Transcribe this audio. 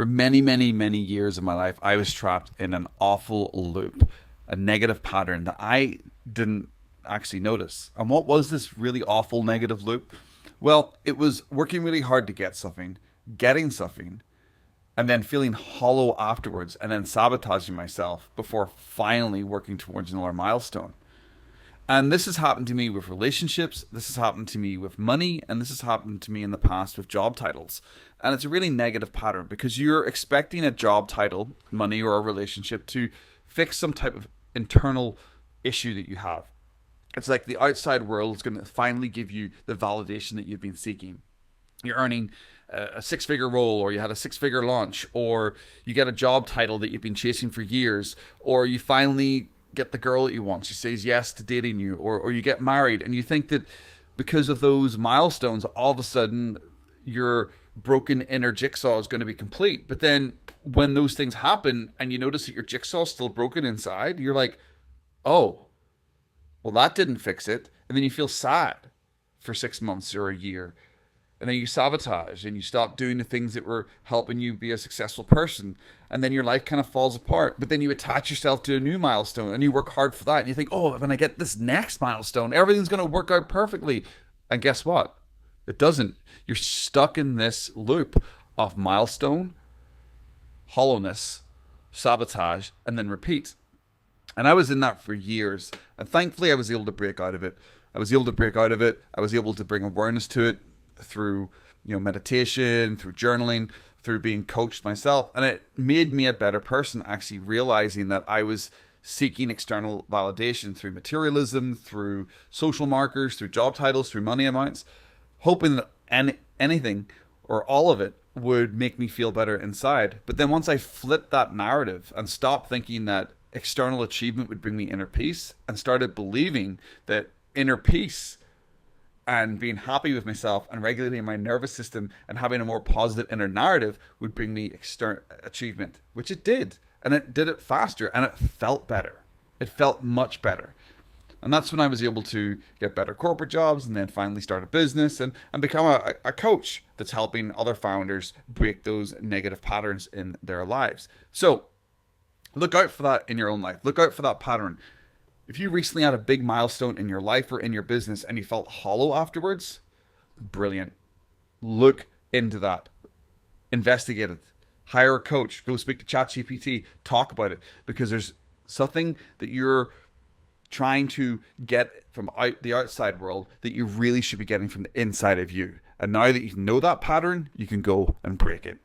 For many, many, many years of my life, I was trapped in an awful loop, a negative pattern that I didn't actually notice. And what was this really awful negative loop? Well, it was working really hard to get something, getting something, and then feeling hollow afterwards, and then sabotaging myself before finally working towards another milestone. And this has happened to me with relationships, this has happened to me with money, and this has happened to me in the past with job titles. And it's a really negative pattern because you're expecting a job title, money, or a relationship to fix some type of internal issue that you have. It's like the outside world is going to finally give you the validation that you've been seeking. You're earning a six-figure role, or you had a six-figure launch, or you get a job title that you've been chasing for years, or you finally get the girl that you want. She says yes to dating you, or you get married, and you think that because of those milestones, all of a sudden your broken inner jigsaw is going to be complete. But then when those things happen and you notice that your jigsaw is still broken inside, you're like, oh, well, that didn't fix it. And then you feel sad for 6 months or a year. And then you sabotage and you stop doing the things that were helping you be a successful person. And then your life kind of falls apart. But then you attach yourself to a new milestone and you work hard for that. And you think, oh, when I get this next milestone, everything's going to work out perfectly. And guess what? It doesn't. You're stuck in this loop of milestone, hollowness, sabotage, and then repeat. And I was in that for years. And thankfully, I was able to break out of it. I was able to bring awareness to it through, meditation, through journaling, through being coached myself. And it made me a better person, actually realizing that I was seeking external validation through materialism, through social markers, through job titles, through money amounts, hoping that anything or all of it would make me feel better inside. But then once I flipped that narrative and stopped thinking that external achievement would bring me inner peace, and started believing that inner peace and being happy with myself and regulating my nervous system and having a more positive inner narrative would bring me external achievement, which it did. And it did it faster, and it felt better. It felt much better. And that's when I was able to get better corporate jobs, and then finally start a business and become a coach that's helping other founders break those negative patterns in their lives. So look out for that in your own life. Look out for that pattern. If you recently had a big milestone in your life or in your business and you felt hollow afterwards, brilliant. Look into that. Investigate it. Hire a coach. Go speak to ChatGPT. Talk about it, because there's something that you're trying to get from the outside world that you really should be getting from the inside of you. And now that you know that pattern, you can go and break it.